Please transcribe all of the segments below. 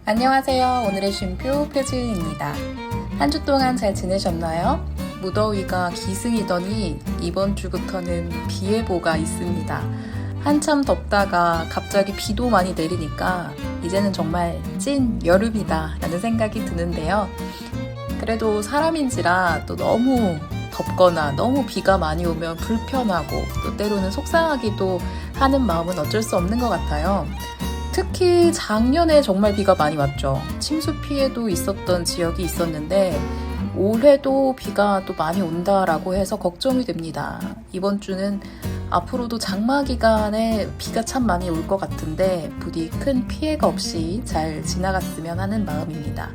안녕하세요. 오늘의 쉼표 표지은입니다. 한 주 동안 잘 지내셨나요? 무더위가 기승이더니 이번 주부터는 비 예보가 있습니다. 한참 덥다가 갑자기 비도 많이 내리니까 이제는 정말 찐 여름이다 라는 생각이 드는데요. 그래도 사람인지라 또 너무 덥거나 너무 비가 많이 오면 불편하고 또 때로는 속상하기도 하는 마음은 어쩔 수 없는 것 같아요. 특히 작년에 정말 비가 많이 왔죠. 침수 피해도 있었던 지역이 있었는데 올해도 비가 또 많이 온다라고 해서 걱정이 됩니다. 이번 주는 앞으로도 장마 기간에 비가 참 많이 올 것 같은데 부디 큰 피해가 없이 잘 지나갔으면 하는 마음입니다.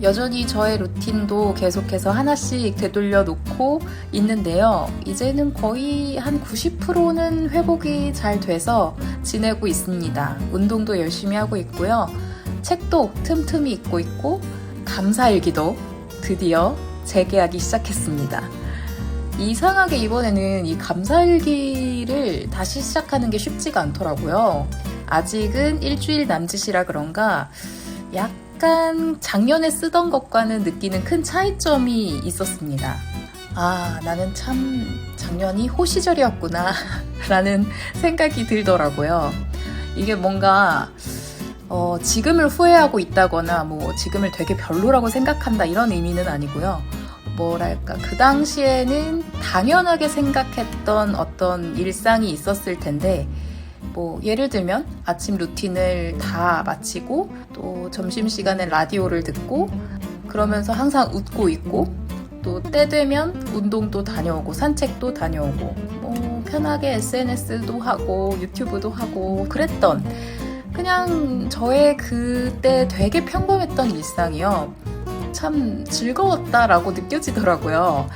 여전히 저의 루틴도 계속해서 하나씩 되돌려 놓고 있는데요. 이제는 거의 한 90%는 회복이 잘 돼서 지내고 있습니다. 운동도 열심히 하고 있고요. 책도 틈틈이 읽고 있고 감사일기도 드디어 재개하기 시작했습니다. 이상하게 이번에는 이 감사일기를 다시 시작하는 게 쉽지가 않더라고요. 아직은 일주일 남짓이라 그런가 약간 작년에 쓰던 것과는 느끼는 큰 차이점이 있었습니다. 아, 나는 참 작년이 호시절이었구나 라는 생각이 들더라고요. 이게 뭔가 지금을 후회하고 있다거나 지금을 되게 별로라고 생각한다 이런 의미는 아니고요. 뭐랄까, 그 당시에는 당연하게 생각했던 어떤 일상이 있었을 텐데 예를 들면 아침 루틴을 다 마치고 또 점심시간에 라디오를 듣고 그러면서 항상 웃고 있고 또 때 되면 운동도 다녀오고 산책도 다녀오고 편하게 SNS도 하고 유튜브도 하고 그랬던 그냥 저의 그때 되게 평범했던 일상이요. 참 즐거웠다라고 느껴지더라고요.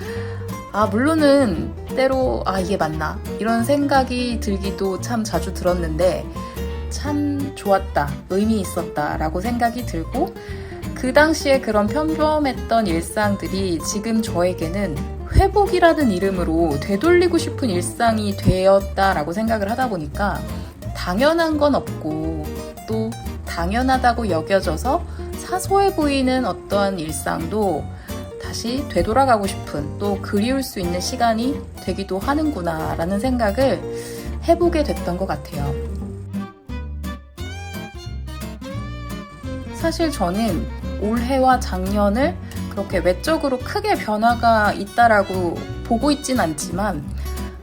물론은 때로 이게 맞나? 이런 생각이 들기도 참 자주 들었는데 참 좋았다, 의미 있었다 라고 생각이 들고 그 당시에 그런 평범했던 일상들이 지금 저에게는 회복이라는 이름으로 되돌리고 싶은 일상이 되었다라고 생각을 하다 보니까 당연한 건 없고 또 당연하다고 여겨져서 사소해 보이는 어떤 일상도 다시 되돌아가고 싶은 또 그리울 수 있는 시간이 되기도 하는구나 라는 생각을 해보게 됐던 것 같아요. 사실 저는 올해와 작년을 그렇게 외적으로 크게 변화가 있다라고 보고 있진 않지만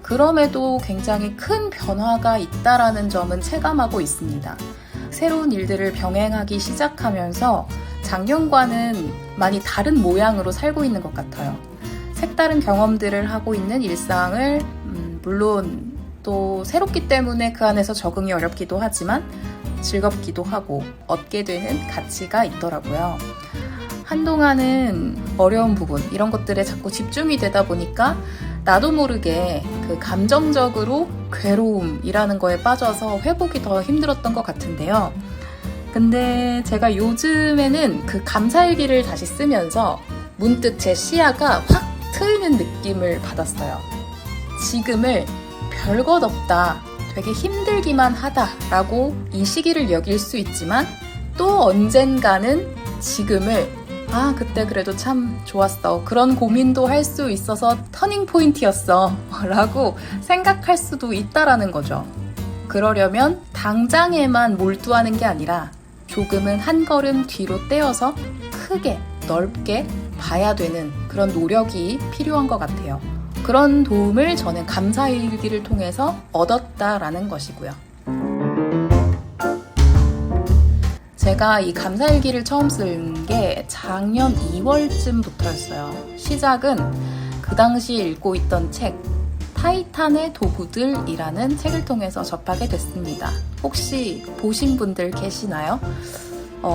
그럼에도 굉장히 큰 변화가 있다라는 점은 체감하고 있습니다. 새로운 일들을 병행하기 시작하면서 작년과는 많이 다른 모양으로 살고 있는 것 같아요. 색다른 경험들을 하고 있는 일상을 물론 또 새롭기 때문에 그 안에서 적응이 어렵기도 하지만 즐겁기도 하고 얻게 되는 가치가 있더라고요. 한동안은 어려운 부분 이런 것들에 자꾸 집중이 되다 보니까 나도 모르게 그 감정적으로 괴로움이라는 거에 빠져서 회복이 더 힘들었던 것 같은데요. 근데 제가 요즘에는 그 감사일기를 다시 쓰면서 문득 제 시야가 확 트이는 느낌을 받았어요. 지금을 별것 없다, 되게 힘들기만 하다라고 이 시기를 여길 수 있지만 또 언젠가는 지금을 그때 그래도 참 좋았어, 그런 고민도 할 수 있어서 터닝 포인트였어 라고 생각할 수도 있다라는 거죠. 그러려면 당장에만 몰두하는 게 아니라 조금은 한 걸음 뒤로 떼어서 크게 넓게 봐야 되는 그런 노력이 필요한 것 같아요. 그런 도움을 저는 감사일기를 통해서 얻었다라는 것이고요. 제가 이 감사일기를 처음 쓴 게 작년 2월쯤부터였어요. 시작은 그 당시 읽고 있던 책 타이탄의 도구들이라는 책을 통해서 접하게 됐습니다. 혹시 보신 분들 계시나요?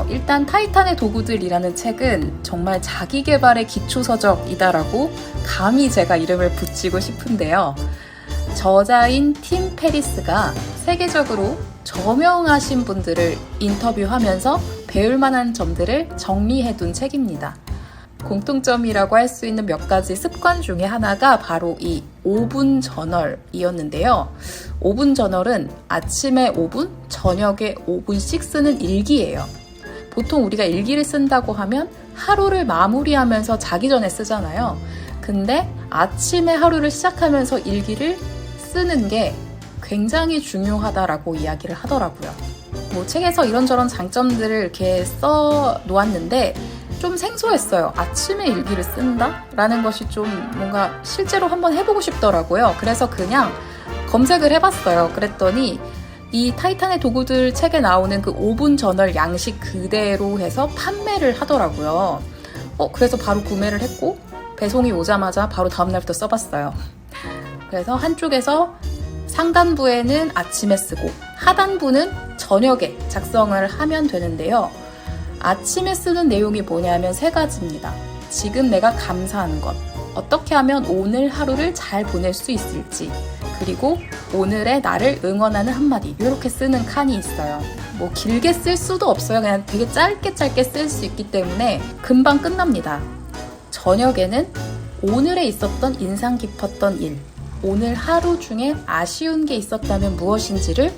일단 타이탄의 도구들이라는 책은 정말 자기계발의 기초서적이다라고 감히 제가 이름을 붙이고 싶은데요. 저자인 팀 페리스가 세계적으로 저명하신 분들을 인터뷰하면서 배울 만한 점들을 정리해둔 책입니다. 공통점이라고 할 수 있는 몇 가지 습관 중에 하나가 바로 이 5분 저널이었는데요. 5분 저널은 아침에 5분, 저녁에 5분씩 쓰는 일기예요. 보통 우리가 일기를 쓴다고 하면 하루를 마무리하면서 자기 전에 쓰잖아요. 근데 아침에 하루를 시작하면서 일기를 쓰는 게 굉장히 중요하다라고 이야기를 하더라고요. 뭐 책에서 이런저런 장점들을 이렇게 써 놓았는데 좀 생소했어요. 아침에 일기를 쓴다? 라는 것이 좀 뭔가 실제로 한번 해보고 싶더라고요. 그래서 그냥 검색을 해봤어요. 그랬더니 이 타이탄의 도구들 책에 나오는 그 5분 저널 양식 그대로 해서 판매를 하더라고요. 그래서 바로 구매를 했고 배송이 오자마자 바로 다음날부터 써봤어요. 그래서 한쪽에서 상단부에는 아침에 쓰고 하단부는 저녁에 작성을 하면 되는데요. 아침에 쓰는 내용이 뭐냐면 3가지입니다. 지금 내가 감사하는 것, 어떻게 하면 오늘 하루를 잘 보낼 수 있을지, 그리고 오늘의 나를 응원하는 한마디, 이렇게 쓰는 칸이 있어요. 뭐 길게 쓸 수도 없어요. 그냥 되게 짧게 쓸 수 있기 때문에 금방 끝납니다. 저녁에는 오늘에 있었던 인상 깊었던 일, 오늘 하루 중에 아쉬운 게 있었다면 무엇인지를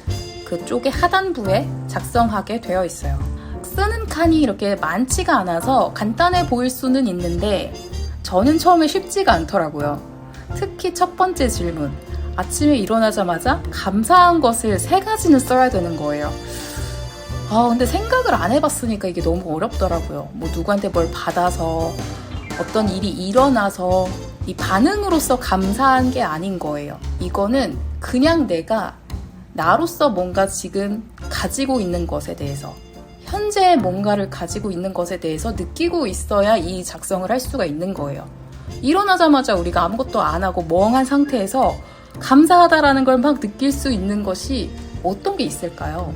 그쪽의 하단부에 작성하게 되어 있어요. 쓰는 칸이 이렇게 많지가 않아서 간단해 보일 수는 있는데 저는 처음에 쉽지가 않더라고요. 특히 첫 번째 질문, 아침에 일어나자마자 감사한 것을 3가지는 써야 되는 거예요. 근데 생각을 안 해봤으니까 이게 너무 어렵더라고요. 뭐 누구한테 뭘 받아서 어떤 일이 일어나서 이 반응으로서 감사한 게 아닌 거예요. 이거는 그냥 내가 나로서 뭔가 지금 가지고 있는 것에 대해서, 현재 뭔가를 가지고 있는 것에 대해서 느끼고 있어야 이 작성을 할 수가 있는 거예요. 일어나자마자 우리가 아무것도 안 하고 멍한 상태에서 감사하다라는 걸 막 느낄 수 있는 것이 어떤 게 있을까요?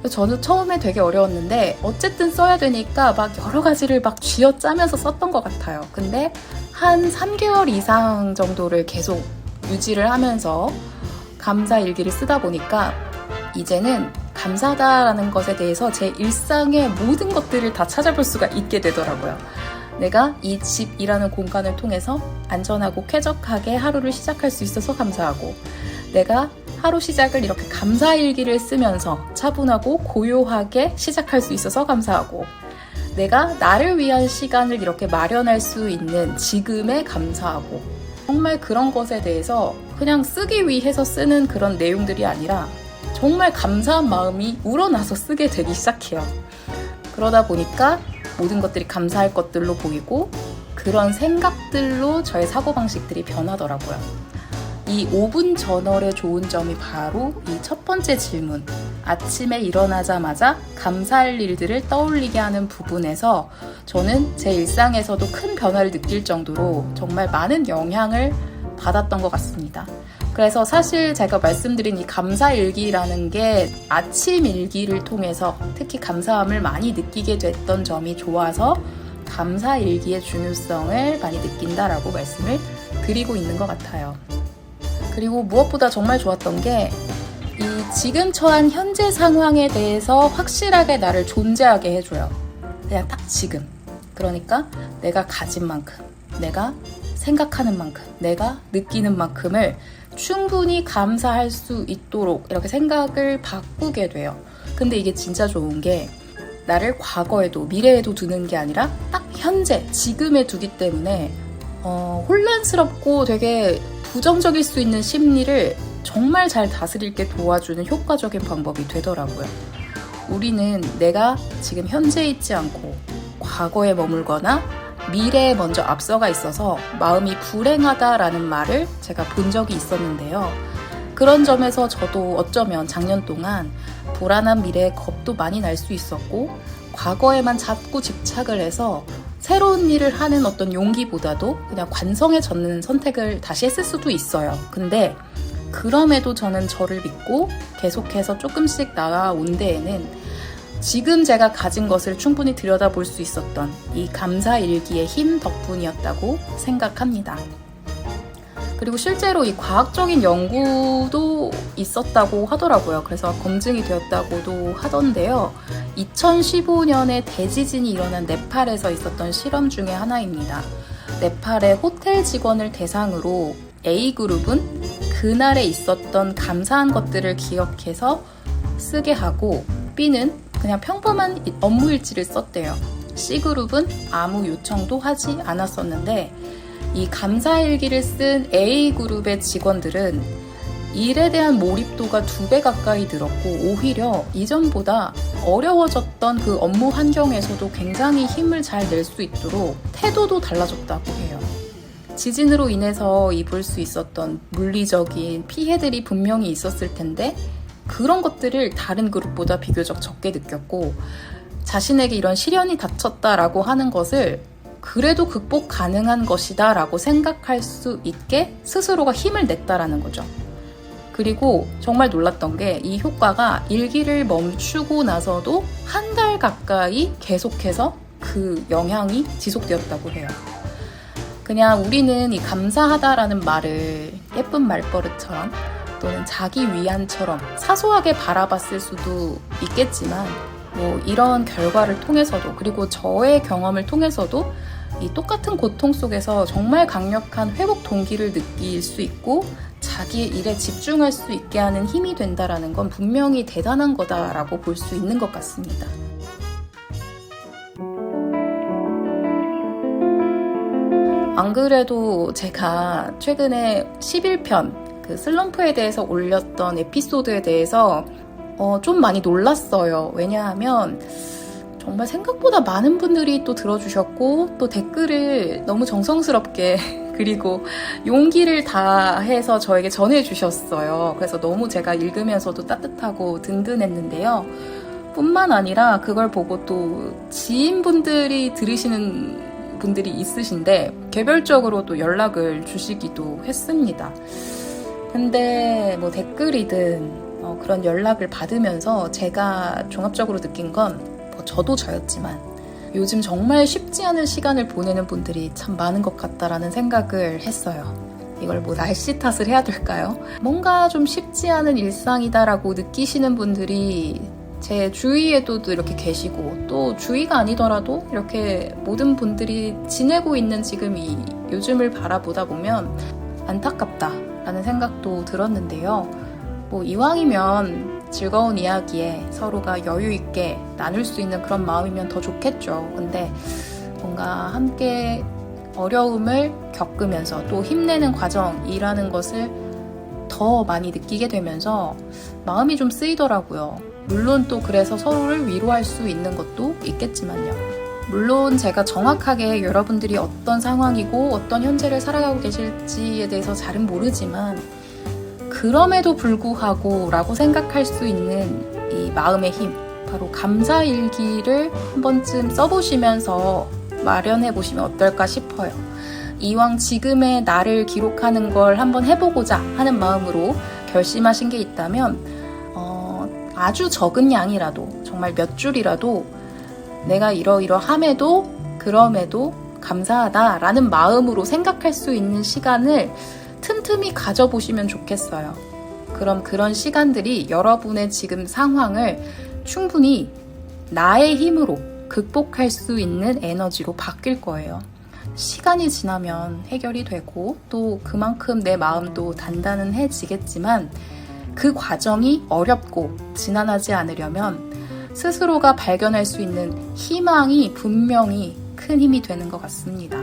저는 처음에 되게 어려웠는데 어쨌든 써야 되니까 막 여러 가지를 막 쥐어짜면서 썼던 것 같아요. 근데 한 3개월 이상 정도를 계속 유지를 하면서 감사 일기를 쓰다 보니까 이제는 감사하다라는 것에 대해서 제 일상의 모든 것들을 다 찾아볼 수가 있게 되더라고요. 내가 이 집이라는 공간을 통해서 안전하고 쾌적하게 하루를 시작할 수 있어서 감사하고, 내가 하루 시작을 이렇게 감사일기를 쓰면서 차분하고 고요하게 시작할 수 있어서 감사하고, 내가 나를 위한 시간을 이렇게 마련할 수 있는 지금에 감사하고, 정말 그런 것에 대해서 그냥 쓰기 위해서 쓰는 그런 내용들이 아니라 정말 감사한 마음이 우러나서 쓰게 되기 시작해요. 그러다 보니까 모든 것들이 감사할 것들로 보이고 그런 생각들로 저의 사고방식들이 변하더라고요. 이 5분 저널의 좋은 점이 바로 이 첫 번째 질문, 아침에 일어나자마자 감사할 일들을 떠올리게 하는 부분에서 저는 제 일상에서도 큰 변화를 느낄 정도로 정말 많은 영향을 받았던 것 같습니다. 그래서 사실 제가 말씀드린 이 감사일기라는 게 아침 일기를 통해서 특히 감사함을 많이 느끼게 됐던 점이 좋아서 감사일기의 중요성을 많이 느낀다라고 말씀을 드리고 있는 것 같아요. 그리고 무엇보다 정말 좋았던 게 이 지금 처한 현재 상황에 대해서 확실하게 나를 존재하게 해줘요. 그냥 딱 지금. 그러니까 내가 가진 만큼, 내가 생각하는 만큼, 내가 느끼는 만큼을 충분히 감사할 수 있도록 이렇게 생각을 바꾸게 돼요. 근데 이게 진짜 좋은 게 나를 과거에도 미래에도 두는 게 아니라 딱 현재, 지금에 두기 때문에 혼란스럽고 되게 부정적일 수 있는 심리를 정말 잘 다스릴게 도와주는 효과적인 방법이 되더라고요. 우리는 내가 지금 현재에 있지 않고 과거에 머물거나 미래에 먼저 앞서가 있어서 마음이 불행하다라는 말을 제가 본 적이 있었는데요. 그런 점에서 저도 어쩌면 작년 동안 불안한 미래에 겁도 많이 날 수 있었고 과거에만 자꾸 집착을 해서 새로운 일을 하는 어떤 용기보다도 그냥 관성에 젖는 선택을 다시 했을 수도 있어요. 근데 그럼에도 저는 저를 믿고 계속해서 조금씩 나아온 데에는 지금 제가 가진 것을 충분히 들여다볼 수 있었던 이 감사일기의 힘 덕분이었다고 생각합니다. 그리고 실제로 이 과학적인 연구도 있었다고 하더라고요. 그래서 검증이 되었다고도 하던데요. 2015년에 대지진이 일어난 네팔에서 있었던 실험 중에 하나입니다. 네팔의 호텔 직원을 대상으로 A그룹은 그날에 있었던 감사한 것들을 기억해서 쓰게 하고 B는 그냥 평범한 업무 일지를 썼대요. C그룹은 아무 요청도 하지 않았었는데 이 감사일기를 쓴 A그룹의 직원들은 일에 대한 몰입도가 2배 가까이 늘었고 오히려 이전보다 어려워졌던 그 업무 환경에서도 굉장히 힘을 잘 낼 수 있도록 태도도 달라졌다고 해요. 지진으로 인해서 입을 수 있었던 물리적인 피해들이 분명히 있었을 텐데 그런 것들을 다른 그룹보다 비교적 적게 느꼈고 자신에게 이런 시련이 닥쳤다라고 하는 것을 그래도 극복 가능한 것이다 라고 생각할 수 있게 스스로가 힘을 냈다라는 거죠. 그리고 정말 놀랐던 게 이 효과가 일기를 멈추고 나서도 1달 가까이 계속해서 그 영향이 지속되었다고 해요. 그냥 우리는 이 감사하다라는 말을 예쁜 말버릇처럼 또는 자기 위안처럼 사소하게 바라봤을 수도 있겠지만 뭐 이런 결과를 통해서도 그리고 저의 경험을 통해서도 이 똑같은 고통 속에서 정말 강력한 회복 동기를 느낄 수 있고 자기의 일에 집중할 수 있게 하는 힘이 된다라는 건 분명히 대단한 거다라고 볼 수 있는 것 같습니다. 안 그래도 제가 최근에 11편 그 슬럼프에 대해서 올렸던 에피소드에 대해서 좀 많이 놀랐어요. 왜냐하면 정말 생각보다 많은 분들이 또 들어주셨고 또 댓글을 너무 정성스럽게 그리고 용기를 다해서 저에게 전해주셨어요. 그래서 너무 제가 읽으면서도 따뜻하고 든든했는데요. 뿐만 아니라 그걸 보고 또 지인분들이 들으시는 분들이 있으신데 개별적으로 또 연락을 주시기도 했습니다. 근데 뭐 댓글이든 그런 연락을 받으면서 제가 종합적으로 느낀 건 저도 저였지만 요즘 정말 쉽지 않은 시간을 보내는 분들이 참 많은 것 같다라는 생각을 했어요. 이걸 뭐 날씨 탓을 해야 될까요? 뭔가 좀 쉽지 않은 일상이다라고 느끼시는 분들이 제 주위에도 이렇게 계시고 또 주위가 아니더라도 이렇게 모든 분들이 지내고 있는 지금 이 요즘을 바라보다 보면 안타깝다라는 생각도 들었는데요. 뭐 이왕이면 즐거운 이야기에 서로가 여유 있게 나눌 수 있는 그런 마음이면 더 좋겠죠. 근데 뭔가 함께 어려움을 겪으면서 또 힘내는 과정이라는 것을 더 많이 느끼게 되면서 마음이 좀 쓰이더라고요. 물론 또 그래서 서로를 위로할 수 있는 것도 있겠지만요. 물론 제가 정확하게 여러분들이 어떤 상황이고 어떤 현재를 살아가고 계실지에 대해서 잘은 모르지만 그럼에도 불구하고 라고 생각할 수 있는 이 마음의 힘, 바로 감사일기를 한 번쯤 써보시면서 마련해 보시면 어떨까 싶어요. 이왕 지금의 나를 기록하는 걸 한번 해보고자 하는 마음으로 결심하신 게 있다면 아주 적은 양이라도 정말 몇 줄이라도 내가 이러이러함에도 그럼에도 감사하다라는 마음으로 생각할 수 있는 시간을 틈틈이 가져보시면 좋겠어요. 그럼 그런 시간들이 여러분의 지금 상황을 충분히 나의 힘으로 극복할 수 있는 에너지로 바뀔 거예요. 시간이 지나면 해결이 되고 또 그만큼 내 마음도 단단해지겠지만 그 과정이 어렵고 지난하지 않으려면 스스로가 발견할 수 있는 희망이 분명히 큰 힘이 되는 것 같습니다.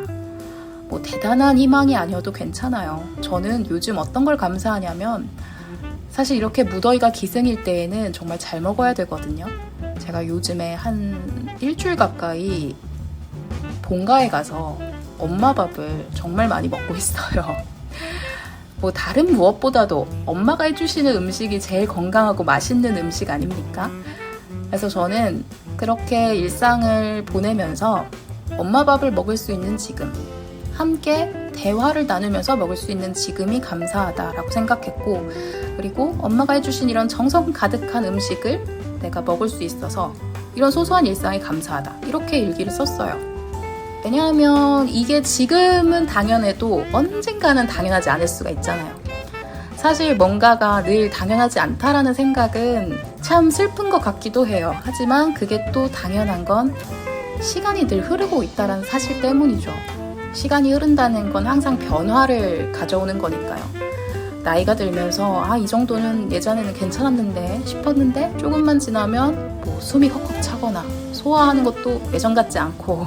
뭐 대단한 희망이 아니어도 괜찮아요. 저는 요즘 어떤 걸 감사하냐면 사실 이렇게 무더위가 기승일 때에는 정말 잘 먹어야 되거든요. 제가 요즘에 한 일주일 가까이 본가에 가서 엄마 밥을 정말 많이 먹고 있어요. 뭐 다른 무엇보다도 엄마가 해주시는 음식이 제일 건강하고 맛있는 음식 아닙니까? 그래서 저는 그렇게 일상을 보내면서 엄마 밥을 먹을 수 있는 지금, 함께 대화를 나누면서 먹을 수 있는 지금이 감사하다라고 생각했고, 그리고 엄마가 해주신 이런 정성 가득한 음식을 내가 먹을 수 있어서 이런 소소한 일상이 감사하다, 이렇게 일기를 썼어요. 왜냐하면 이게 지금은 당연해도 언젠가는 당연하지 않을 수가 있잖아요. 사실 뭔가가 늘 당연하지 않다라는 생각은 참 슬픈 것 같기도 해요. 하지만 그게 또 당연한 건 시간이 늘 흐르고 있다는 사실 때문이죠. 시간이 흐른다는 건 항상 변화를 가져오는 거니까요. 나이가 들면서 이 정도는 예전에는 괜찮았는데 싶었는데 조금만 지나면 뭐 숨이 헉헉 차거나 소화하는 것도 예전 같지 않고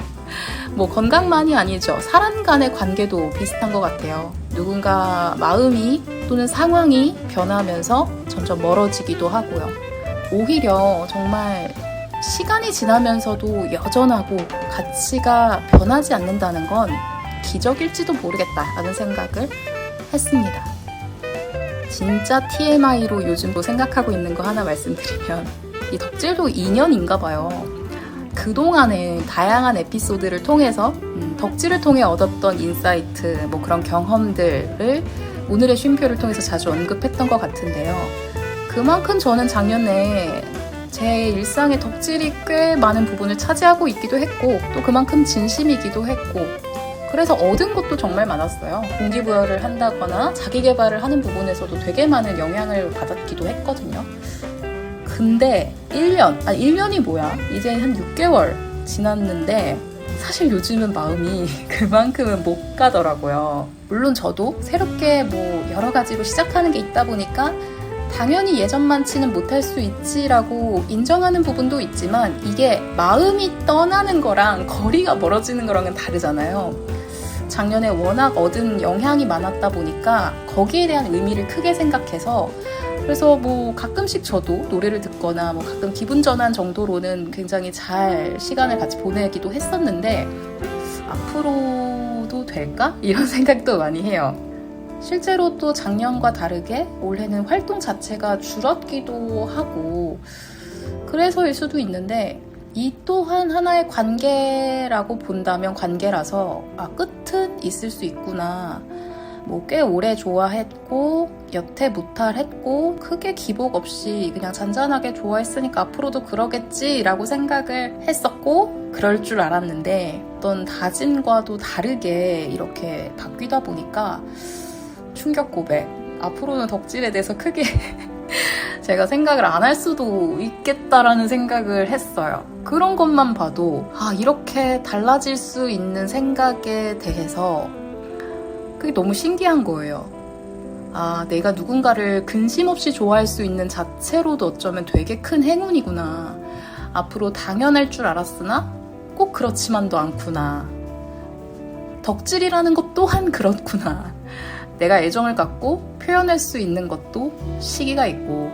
뭐 건강만이 아니죠. 사람 간의 관계도 비슷한 것 같아요. 누군가 마음이 또는 상황이 변하면서 점점 멀어지기도 하고요. 오히려 정말 시간이 지나면서도 여전하고 가치가 변하지 않는다는 건 기적일지도 모르겠다라는 생각을 했습니다. 진짜 TMI로 요즘도 생각하고 있는 거 하나 말씀드리면 이 덕질도 인연인가 봐요. 그동안의 다양한 에피소드를 통해서 덕질을 통해 얻었던 인사이트, 뭐 그런 경험들을 오늘의 쉼표를 통해서 자주 언급했던 것 같은데요. 그만큼 저는 작년에 제 일상의 덕질이 꽤 많은 부분을 차지하고 있기도 했고 또 그만큼 진심이기도 했고 그래서 얻은 것도 정말 많았어요. 동기부여를 한다거나 자기 개발을 하는 부분에서도 되게 많은 영향을 받았기도 했거든요. 근데 1년이 뭐야? 이제 한 6개월 지났는데 사실 요즘은 마음이 그만큼은 못 가더라고요. 물론 저도 새롭게 뭐 여러 가지로 시작하는 게 있다 보니까 당연히 예전만치는 못할 수 있지라고 인정하는 부분도 있지만 이게 마음이 떠나는 거랑 거리가 멀어지는 거랑은 다르잖아요. 작년에 워낙 얻은 영향이 많았다 보니까 거기에 대한 의미를 크게 생각해서 그래서 뭐 가끔씩 저도 노래를 듣거나 뭐 가끔 기분 전환 정도로는 굉장히 잘 시간을 같이 보내기도 했었는데 앞으로도 될까? 이런 생각도 많이 해요. 실제로 또 작년과 다르게 올해는 활동 자체가 줄었기도 하고 그래서일 수도 있는데 이 또한 하나의 관계라고 본다면 관계라서 끝은 있을 수 있구나. 뭐 꽤 오래 좋아했고 여태 무탈했고 크게 기복 없이 그냥 잔잔하게 좋아했으니까 앞으로도 그러겠지라고 생각을 했었고 그럴 줄 알았는데 어떤 다짐과도 다르게 이렇게 바뀌다 보니까 충격 고백. 앞으로는 덕질에 대해서 크게 제가 생각을 안 할 수도 있겠다라는 생각을 했어요. 그런 것만 봐도 이렇게 달라질 수 있는 생각에 대해서 그게 너무 신기한 거예요. 내가 누군가를 근심 없이 좋아할 수 있는 자체로도 어쩌면 되게 큰 행운이구나. 앞으로 당연할 줄 알았으나 꼭 그렇지만도 않구나. 덕질이라는 것 또한 그렇구나. 내가 애정을 갖고 표현할 수 있는 것도 시기가 있고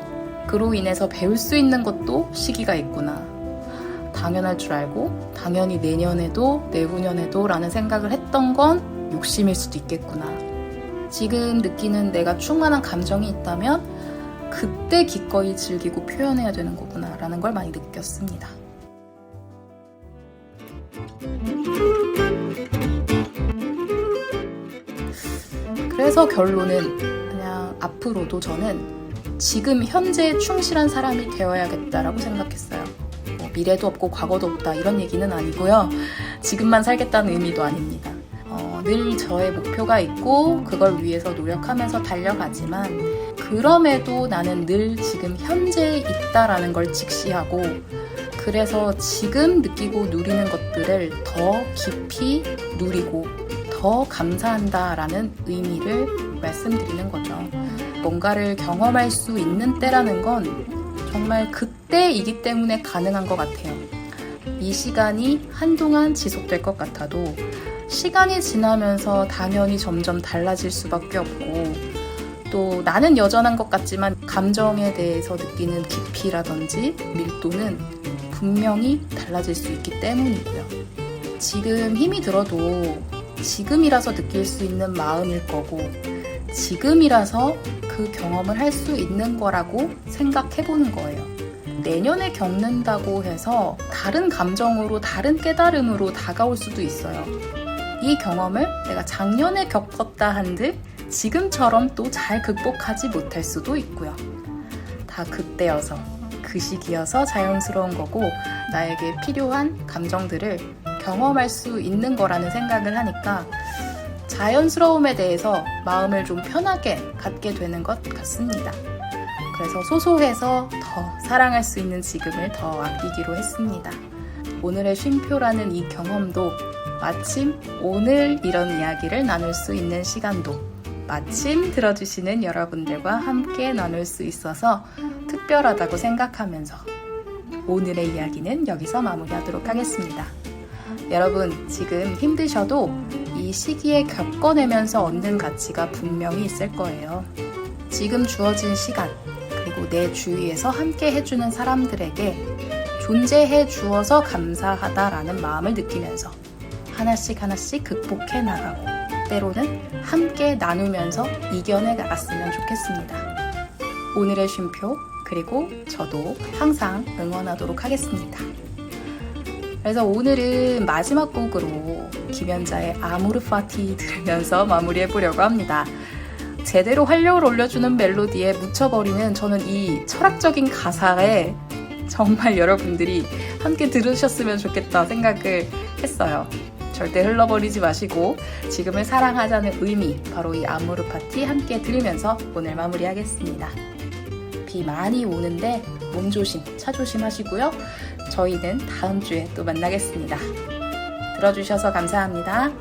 그로 인해서 배울 수 있는 것도 시기가 있구나. 당연할 줄 알고 당연히 내년에도 내후년에도 라는 생각을 했던 건 욕심일 수도 있겠구나. 지금 느끼는 내가 충만한 감정이 있다면 그때 기꺼이 즐기고 표현해야 되는 거구나 라는 걸 많이 느꼈습니다. 그래서 결론은 그냥 앞으로도 저는 지금 현재에 충실한 사람이 되어야겠다라고 생각했어요. 뭐 미래도 없고 과거도 없다 이런 얘기는 아니고요. 지금만 살겠다는 의미도 아닙니다. 늘 저의 목표가 있고 그걸 위해서 노력하면서 달려가지만 그럼에도 나는 늘 지금 현재에 있다라는 걸 직시하고 그래서 지금 느끼고 누리는 것들을 더 깊이 누리고 더 감사한다라는 의미를 말씀드리는 거죠. 뭔가를 경험할 수 있는 때라는 건 정말 그때이기 때문에 가능한 것 같아요. 이 시간이 한동안 지속될 것 같아도 시간이 지나면서 당연히 점점 달라질 수밖에 없고 또 나는 여전한 것 같지만 감정에 대해서 느끼는 깊이라든지 밀도는 분명히 달라질 수 있기 때문이고요. 지금 힘이 들어도 지금이라서 느낄 수 있는 마음일 거고 지금이라서 그 경험을 할 수 있는 거라고 생각해보는 거예요. 내년에 겪는다고 해서 다른 감정으로 다른 깨달음으로 다가올 수도 있어요. 이 경험을 내가 작년에 겪었다 한들 지금처럼 또 잘 극복하지 못할 수도 있고요. 다 그때여서 그 시기여서 자연스러운 거고 나에게 필요한 감정들을 경험할 수 있는 거라는 생각을 하니까 자연스러움에 대해서 마음을 좀 편하게 갖게 되는 것 같습니다. 그래서 소소해서 더 사랑할 수 있는 지금을 더 아끼기로 했습니다. 오늘의 쉼표라는 이 경험도 마침 오늘 이런 이야기를 나눌 수 있는 시간도 마침 들어주시는 여러분들과 함께 나눌 수 있어서 특별하다고 생각하면서 오늘의 이야기는 여기서 마무리하도록 하겠습니다. 여러분, 지금 힘드셔도 이 시기에 겪어내면서 얻는 가치가 분명히 있을 거예요. 지금 주어진 시간, 그리고 내 주위에서 함께 해주는 사람들에게 존재해 주어서 감사하다라는 마음을 느끼면서 하나씩 극복해 나가고 때로는 함께 나누면서 이겨내 나갔으면 좋겠습니다. 오늘의 쉼표, 그리고 저도 항상 응원하도록 하겠습니다. 그래서 오늘은 마지막 곡으로 김연자의 아모르 파티 들으면서 마무리해보려고 합니다. 제대로 활력을 올려주는 멜로디에 묻혀버리는 저는 이 철학적인 가사에 정말 여러분들이 함께 들으셨으면 좋겠다 생각을 했어요. 절대 흘러버리지 마시고 지금을 사랑하자는 의미, 바로 이 아모르 파티 함께 들으면서 오늘 마무리하겠습니다. 비 많이 오는데 몸 조심, 차 조심하시고요. 저희는 다음 주에 또 만나겠습니다. 들어주셔서 감사합니다.